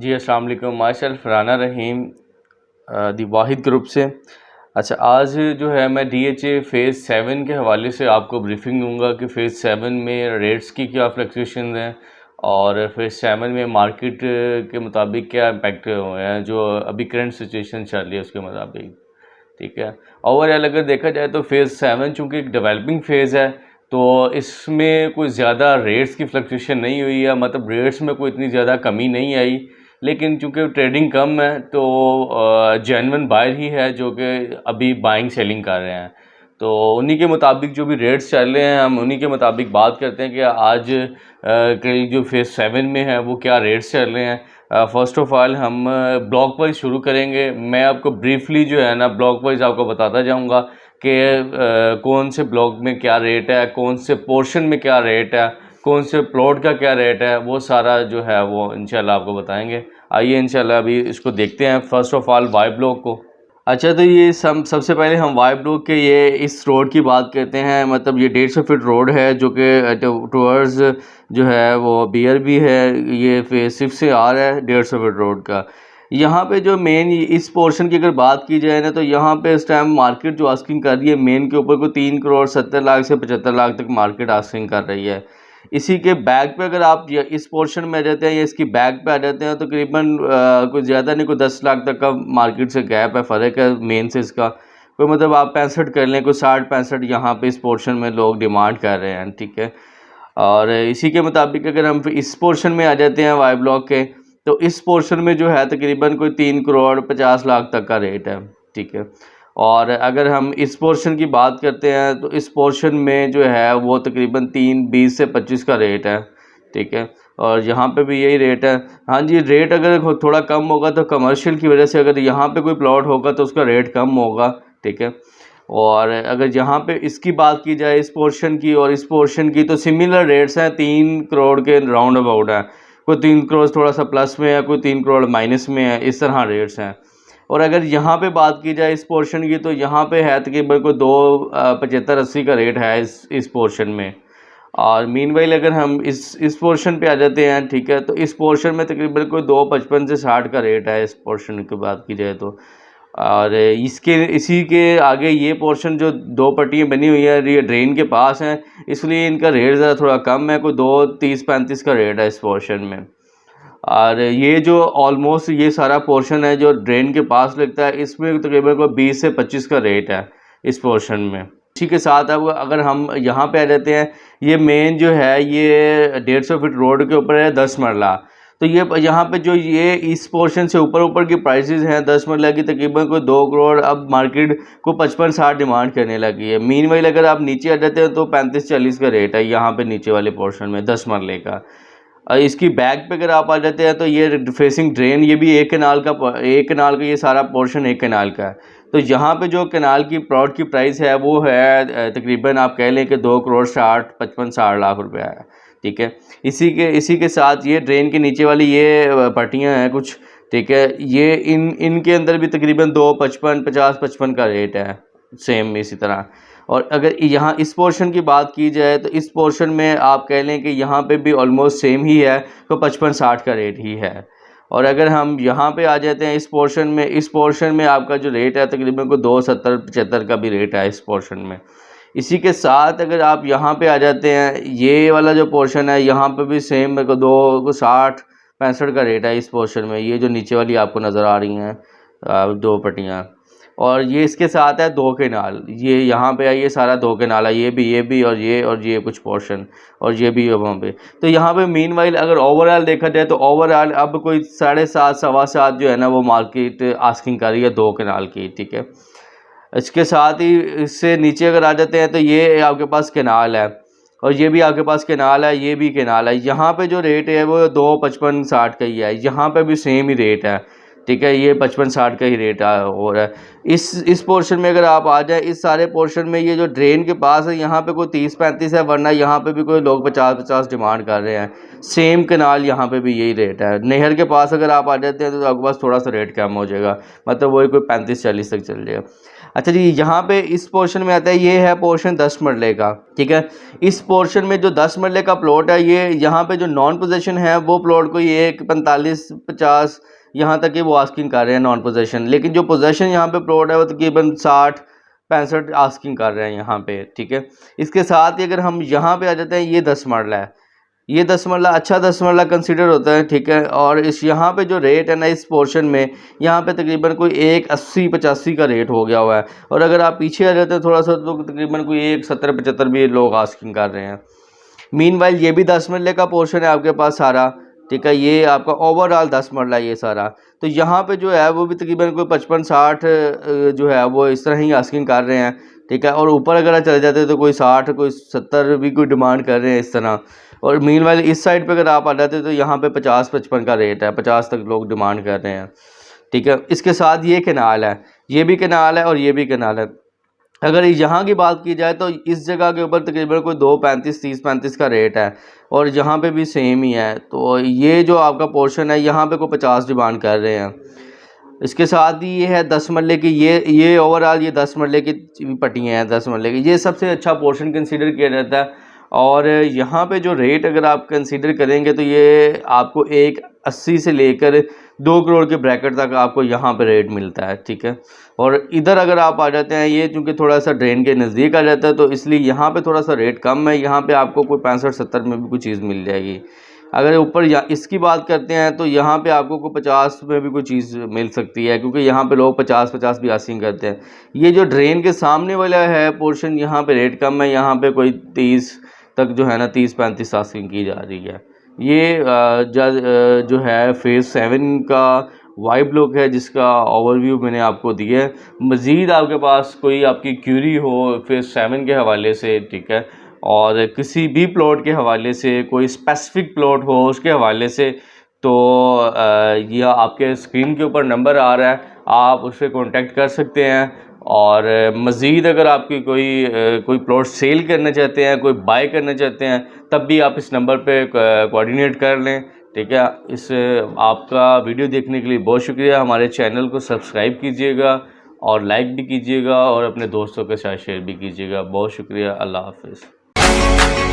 जी, अस्सलाम वालेकुम। My self Rana Rahim the Wahid group से। अच्छा, आज जो है मैं डीएचए फ़ेज़ 7 के हवाले से आपको ब्रीफिंग दूंगा कि फ़ेज़ 7 में रेट्स की क्या फ्लक्चुएशंस हैं और फ़ेज़ 7 में मार्केट के मुताबिक क्या इम्पैक्ट हुए हैं, जो अभी करंट सिचुएशन चल रही है उसके मुताबिक। ठीक है। ओवरऑल अगर देखा जाए तो फ़ेज़ 7 चूँकि एक डेवलपिंग फ़ेज़ है, तो इसमें कोई ज़्यादा रेट्स की फ्लक्चुएशन नहीं हुई है, मतलब रेट्स में कोई इतनी ज़्यादा कमी नहीं आई। लेकिन चूँकि ट्रेडिंग कम है तो जेन्युइन बायर ही है जो कि अभी बाइंग सेलिंग कर रहे हैं। तो उन्हीं के मुताबिक जो भी रेट्स चल रहे हैं हम उन्हीं के मुताबिक बात करते हैं कि आज के जो फ़ेज़ 7 में है वो क्या रेट्स चल रहे हैं। फ़र्स्ट ऑफ़ ऑल हम ब्लॉक वाइज शुरू करेंगे। मैं आपको ब्रीफली जो है ना ब्लॉक वाइज आपको बताता जाऊंगा कि कौन से ब्लॉक में क्या रेट है, कौन से पोर्शन में क्या रेट है, कौन से प्लॉट का क्या रेट है, वो सारा जो है वो इंशाल्लाह आपको बताएंगे। आइए इंशाल्लाह अभी इसको देखते हैं। First of all Y block को। अच्छा, तो ये सबसे पहले हम वाई ब्लॉक के ये इस रोड की बात करते हैं। मतलब ये 150 फीट रोड है जो कि टूवर्ड्स जो है वो BRB है। ये फेज 6 से आ रहा है 150 फीट रोड का। यहाँ पे जो मेन इस पोर्शन की अगर बात की जाए ना, तो यहाँ पे इस टाइम मार्केट जो आस्किंग कर रही है मेन के ऊपर को 3 करोड़ 70 लाख से 75 लाख तक मार्केट आस्किंग कर रही है। इसी के बैक पे अगर आप इस पोर्शन में आ जाते हैं या इसकी बैक पे आ जाते हैं तो तकरीबन कुछ ज़्यादा नहीं, कोई 10 लाख तक का मार्केट से गैप है, फ़र्क है मेन से इसका। कोई मतलब आप 65 कर लें, कोई 60-65 यहाँ पे इस पोर्शन में लोग डिमांड कर रहे हैं। ठीक है। और इसी के मुताबिक अगर हम इस पोर्शन में आ जाते हैं वाई ब्लॉक के, तो इस पोर्शन में जो है तकरीबन कोई 3 करोड़ 50 लाख तक का रेट है। ठीक है। और अगर हम इस पोर्शन की बात करते हैं तो इस पोर्शन में जो है वो तकरीबन 3.20 से 25 का रेट है। ठीक है। और यहाँ पे भी यही रेट है। हाँ जी, रेट अगर थोड़ा कम होगा तो कमर्शियल की वजह से अगर यहाँ पे कोई प्लॉट होगा तो उसका रेट कम होगा। ठीक है। और अगर यहाँ पे इसकी बात की जाए इस पोर्शन की और इस पोर्शन की, तो सिमिलर रेट्स हैं, 3 करोड़ के राउंड अबाउट है। कोई 3 करोड़ थोड़ा सा प्लस में है, कोई 3 करोड़ माइनस में है, इस तरह रेट्स हैं। और अगर यहाँ पे बात की जाए इस पोर्शन की, तो यहाँ पे है तकरीबन कोई 2.75-80 का रेट है इस पोर्शन में। और मीनवाइल अगर हम इस पोर्शन पे आ जाते हैं, ठीक है, तो इस पोर्शन में तकरीबन कोई 2.55 से 60 का रेट है इस पोर्शन की बात की जाए तो। और इसी के आगे ये पोर्शन जो 2 पट्टियाँ बनी हुई है ये ड्रेन के पास हैं, इसलिए इनका रेट ज़रा थोड़ा कम है, कोई 2.30-35 का रेट है इस पोर्शन में। और ये जो ऑलमोस्ट ये सारा पोर्शन है जो ड्रेन के पास लगता है, इसमें तकरीबन कोई 20 से 25 का रेट है इस पोर्शन में। इसी के साथ अब अगर हम यहाँ पे आ जाते हैं, ये मेन जो है ये 150 फीट रोड के ऊपर है 10 मरला। तो ये यहाँ पे जो ये इस पोर्शन से ऊपर ऊपर की प्राइसेस हैं 10 मरला की तकरीबन कोई 2 करोड़, अब मार्केट को 55-60 डिमांड करने लगी है। मीनवाइल अगर आप नीचे आ जाते हैं तो 35-40 का रेट है यहाँ पे नीचे वाले पोर्शन में 10 मरले का। इसकी बैक पे अगर आप आ जाते हैं तो ये फेसिंग ड्रेन, ये भी एक कनाल का ये सारा पोर्शन एक कनाल का है। तो यहाँ पे जो कनाल की प्लॉट की प्राइस है वो है तकरीबन आप कह लें कि 2 करोड़ 55-60 लाख रुपया है। ठीक है। इसी के साथ ये ड्रेन के नीचे वाली ये पट्टियाँ हैं कुछ। ठीक है। ये इनके अंदर भी तकरीबन 2.55 50-55 का रेट है सेम इसी तरह। और अगर यहाँ इस पोर्शन की बात की जाए तो इस पोर्शन में आप कह लें कि यहाँ पे भी ऑलमोस्ट सेम ही है, तो 55-60 का रेट ही है। और अगर हम यहाँ पे आ जाते हैं इस पोर्शन में आपका जो रेट है तकरीबन को 2.70-75 का भी रेट है इस पोर्शन में। इसी के साथ अगर आप यहाँ पे आ जाते हैं, ये वाला जो पोर्शन है यहाँ पे भी सेम मेरे को 2.60-65 का रेट है इस पोर्शन में। ये जो नीचे वाली आपको नज़र आ रही हैं 2 पट्टियाँ, और ये इसके साथ है 2 केनाल। ये यहाँ पे है, ये सारा 2 केनाल है, ये भी और ये कुछ पोर्शन, और ये भी है वहाँ पे। तो यहाँ पे मीनवाइल अगर ओवरऑल देखा जाए तो ओवरऑल अब कोई 7.5 7.15 जो है ना वो मार्केट आस्किंग कर रही है 2 केनाल की। ठीक है। इसके साथ ही इससे नीचे अगर आ जाते हैं तो ये आपके पास केनाल है, और ये भी आपके पास केनाल है, ये भी केनाल है। यहाँ पे जो रेट है वो 2.55-60 का ही है, यहाँ पे भी सेम ही रेट है ठीक है, ये 55-60 का ही रेट हो रहा है। इस पोर्शन में अगर आप आ जाए, इस सारे पोर्शन में ये जो ड्रेन के पास है यहाँ पे कोई 30-35 है, वरना यहाँ पे भी कोई लोग 50-50 डिमांड कर रहे हैं। सेम कनाल यहाँ पे भी यही रेट है। नहर के पास अगर आप आ जाते हैं तो आपके पास थोड़ा सा रेट कम हो जाएगा, मतलब वही कोई 35-40 तक चल जाएगा। अच्छा जी, यहाँ पे इस पोर्शन में आता है, ये है पोर्शन 10 मरले का। ठीक है, इस पोर्शन में जो 10 मरले का प्लॉट है, ये यहाँ पे जो नॉन पोजीशन है वो प्लॉट कोई 45-50 यहाँ तक कि वो आस्किंग कर रहे हैं नॉन पोजीशन, लेकिन जो पोजीशन यहाँ पे प्लॉट है वो तकरीबन 60-65 आस्किंग कर रहे हैं यहाँ पे। ठीक है, इसके साथ ही अगर हम यहाँ पे आ जाते हैं, ये 10 मरला है, ये 10 मरला अच्छा 10 मरला कंसिडर होता है। ठीक है, और इस यहाँ पे जो रेट है ना इस पोर्शन में, यहाँ पे तकरीबन कोई 180-85 का रेट हो गया हुआ है। और अगर आप पीछे आ जाते हैं थोड़ा सा तो तकरीबन कोई 170-75 भी लोग आस्किंग कर रहे हैं। मीनवाइल ये भी 10 मरले का पोर्शन है आपके पास सारा। ठीक है, ये आपका ओवरऑल 10 मरला ये सारा। तो यहाँ पे जो है वो भी तकरीबन कोई 55-60 जो है वो इस तरह ही आस्किंग कर रहे हैं। ठीक है, और ऊपर अगर चले जाते हैं तो कोई 60 कोई 70 भी कोई डिमांड कर रहे हैं इस तरह। और मीनवाइल इस साइड पे अगर आप आ जाते तो यहाँ पे 50-55 का रेट है, 50 तक लोग डिमांड कर रहे हैं। ठीक है, इसके साथ ये कैनाल है, ये भी कैनाल है और ये भी कैनाल है। अगर यहाँ की बात की जाए तो इस जगह के ऊपर तकरीबन कोई 235 30-35 का रेट है, और यहाँ पे भी सेम ही है। तो ये जो आपका पोर्शन है यहाँ पे कोई 50 डिमांड कर रहे हैं। इसके साथ ही ये है 10 मरले की, ये ओवरऑल ये 10 मरले की पट्टियाँ हैं, 10 मरले की, ये सबसे अच्छा पोर्शन कंसीडर किया जाता है। और यहाँ पे जो रेट अगर आप कंसीडर करेंगे तो ये आपको 180 से लेकर 2 करोड़ के ब्रैकेट तक आपको यहाँ पे रेट मिलता है। ठीक है, और इधर अगर आप आ जाते हैं, ये चूँकि थोड़ा सा ड्रेन के नज़दीक आ जाता है तो इसलिए यहाँ पे थोड़ा सा रेट कम है। यहाँ पे आपको कोई 65-70 में भी कोई चीज़ मिल जाएगी। अगर ऊपर इसकी बात करते हैं तो यहाँ पे आपको कोई 50 में भी कोई चीज़ मिल सकती है, क्योंकि यहाँ पे लोग 50-50 भी आस्किंग करते हैं। ये जो ड्रेन के सामने वाला है पोर्शन, यहाँ पे रेट कम है, यहाँ पे कोई 30 तक जो है ना 30-35 आस्किंग की जा रही है। ये जो है फेज़ 7 का वाइब लुक है, जिसका ओवरव्यू मैंने आपको दिया है। मज़ीद आपके पास कोई आपकी क्यूरी हो फेज़ 7 के हवाले से, ठीक है, और किसी भी प्लॉट के हवाले से, कोई स्पेसिफिक प्लॉट हो उसके हवाले से, तो यह आपके स्क्रीन के ऊपर नंबर आ रहा है, आप उससे कांटेक्ट कर सकते हैं। और मज़ीद अगर आपकी कोई प्लॉट सेल करना चाहते हैं, कोई बाय करना चाहते हैं, तब भी आप इस नंबर पे कोऑर्डिनेट कर लें। ठीक है, आपका वीडियो देखने के लिए बहुत शुक्रिया। हमारे चैनल को सब्सक्राइब कीजिएगा और लाइक भी कीजिएगा और अपने दोस्तों के साथ शेयर भी कीजिएगा। बहुत शुक्रिया। अल्लाह हाफ़िज़।